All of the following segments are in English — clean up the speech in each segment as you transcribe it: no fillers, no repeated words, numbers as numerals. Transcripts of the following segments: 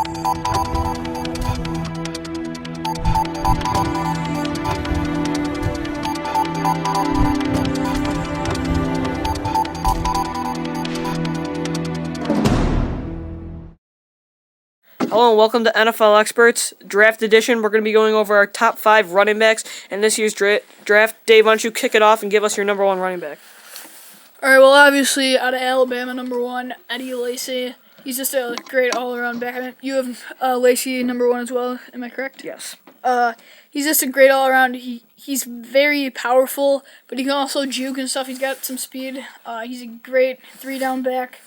Hello and welcome to NFL Experts Draft Edition. We're going to be going over our top 5 running backs in this year's draft. Dave, why don't you kick it off and give us your number 1 running back? All right, well, obviously, out of Alabama, number 1, Lacy. He's just a great all-around back. I mean, you have Lacy number 1 as well, am I correct? Yes. He's just a great all-around. He's very powerful, but he can also juke and stuff. He's got some speed. He's a great 3-down back.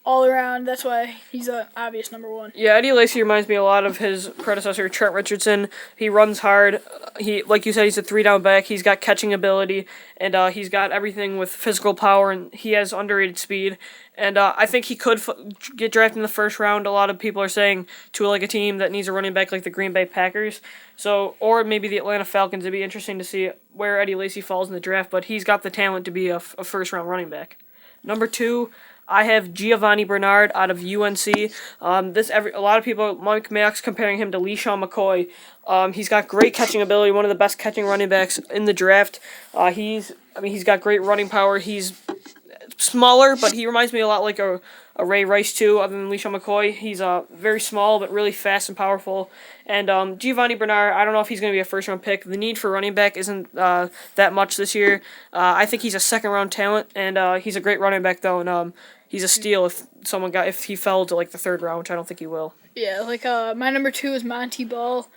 All around, that's why he's an obvious number 1. Yeah, Eddie Lacy reminds me a lot of his predecessor, Trent Richardson. He runs hard. Like you said, he's a 3-down back. He's got catching ability, and he's got everything with physical power, and he has underrated speed. And I think he could get drafted in the first round. A lot of people are saying to a team that needs a running back like the Green Bay Packers, or maybe the Atlanta Falcons. It'd be interesting to see where Eddie Lacy falls in the draft, but he's got the talent to be a first-round running back. Number 2. I have Giovanni Bernard out of UNC. A lot of people, Mike Max, comparing him to LeSean McCoy. He's got great catching ability, one of the best catching running backs in the draft. He's got great running power. He's smaller, but he reminds me a lot like a Ray Rice too, other than LeSean McCoy. He's very small, but really fast and powerful. And Giovanni Bernard, I don't know if he's going to be a first-round pick. The need for running back isn't that much this year. I think he's a second-round talent, and he's a great running back, though, and he's a steal if he fell to the 3rd round, which I don't think he will. Yeah, my number 2 is Montee Ball.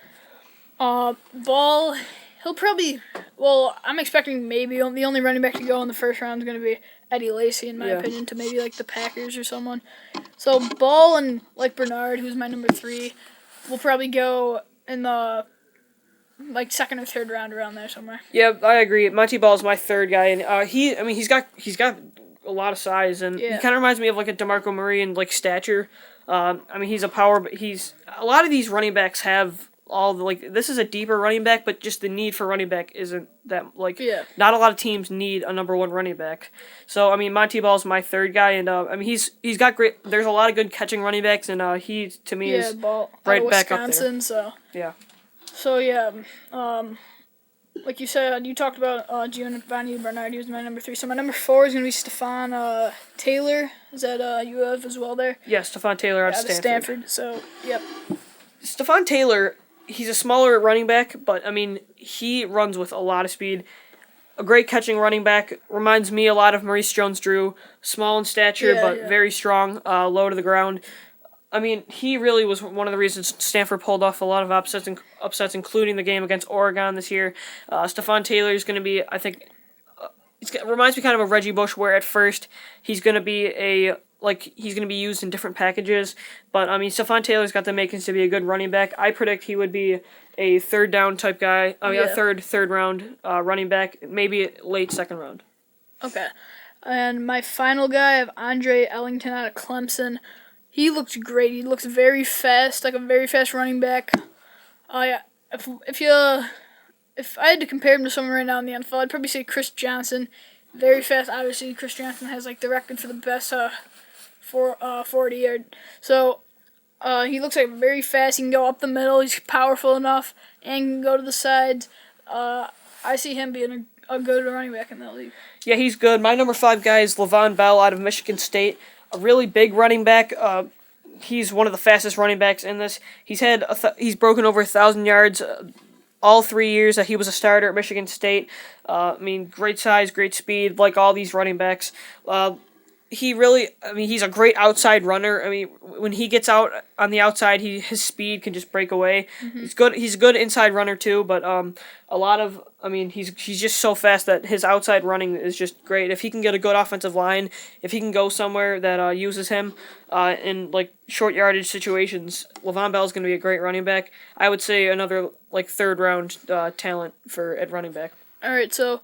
Ball, he'll probably, I'm expecting maybe the only running back to go in the first round is going to be Eddie Lacy, in my opinion, to maybe the Packers or someone. So Ball and Bernard, who's my number 3, will probably go in the 2nd or 3rd round around there somewhere. Yeah, I agree. Montee Ball is my 3rd guy, and he's got a lot of size, and he kind of reminds me of a DeMarco Murray in stature. He's a power, but a lot of these running backs have all the this is a deeper running back, but just the need for running back isn't that not a lot of teams need a number 1 running back. So Montee Ball is my 3rd guy, and he's got great. There's a lot of good catching running backs, and he to me is Ball right out of back Wisconsin, up there. Like you said, you talked about Giovanni Bernard. He was my number 3. So my number 4 is going to be Stepfan Taylor. Is that you have as well there? Yeah, Stepfan Taylor out of Stanford. So, yep. Stepfan Taylor, he's a smaller running back, but, he runs with a lot of speed. A great catching running back. Reminds me a lot of Maurice Jones-Drew. Small in stature, but very strong, low to the ground. He really was one of the reasons Stanford pulled off a lot of upsets, including the game against Oregon this year. Stepfan Taylor is going to be, I think, it reminds me kind of of Reggie Bush, where at first he's going to be he's going to be used in different packages. But, Stepfan Taylor's got the makings to be a good running back. I predict he would be a 3rd down type guy. A third round running back, maybe late 2nd round. Okay. And my final guy, I have Ellington out of Clemson. He looks great. He looks very fast, like a very fast running back. If I had to compare him to someone right now in the NFL, I'd probably say Chris Johnson. Very fast. Obviously, Chris Johnson has the record for the best 40-yard. So he looks very fast. He can go up the middle. He's powerful enough and can go to the sides. I see him being a good running back in that league. Yeah, he's good. My number 5 guy is LaVon Bell out of Michigan State. A really big running back. He's one of the fastest running backs in this. He's broken over 1,000 yards all 3 years that he was a starter at Michigan State. Great size, great speed, like all these running backs. He's a great outside runner. When he gets out on the outside, his speed can just break away. Mm-hmm. He's a good inside runner too, but he's just so fast that his outside running is just great. If he can get a good offensive line, if he can go somewhere that uses him in short yardage situations, LaVon Bell is going to be a great running back. I would say another 3rd round talent at running back. All right, so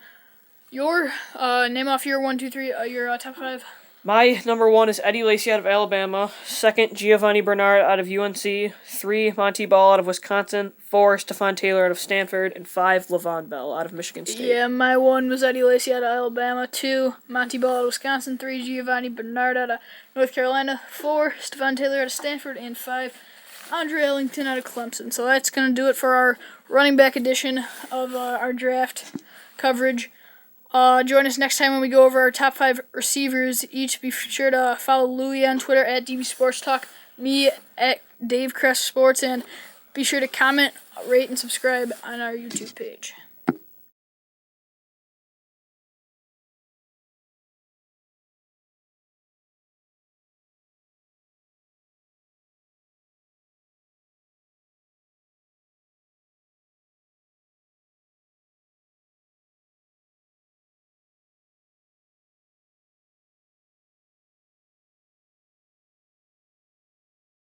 your name off your 1, 2, 3, your top 5. My number 1 is Eddie Lacy out of Alabama. 2nd, Giovanni Bernard out of UNC. 3, Montee Ball out of Wisconsin. 4, Stepfan Taylor out of Stanford. And 5, LaVon Bell out of Michigan State. Yeah, my 1 was Eddie Lacy out of Alabama. 2, Montee Ball out of Wisconsin. 3, Giovanni Bernard out of North Carolina. 4, Stepfan Taylor out of Stanford. And 5, Andre Ellington out of Clemson. So that's going to do it for our running back edition of our draft coverage. Join us next time when we go over our top 5 receivers each. Be sure to follow Louie on Twitter at DB Sports Talk, me at Dave Crest Sports, and be sure to comment, rate, and subscribe on our YouTube page.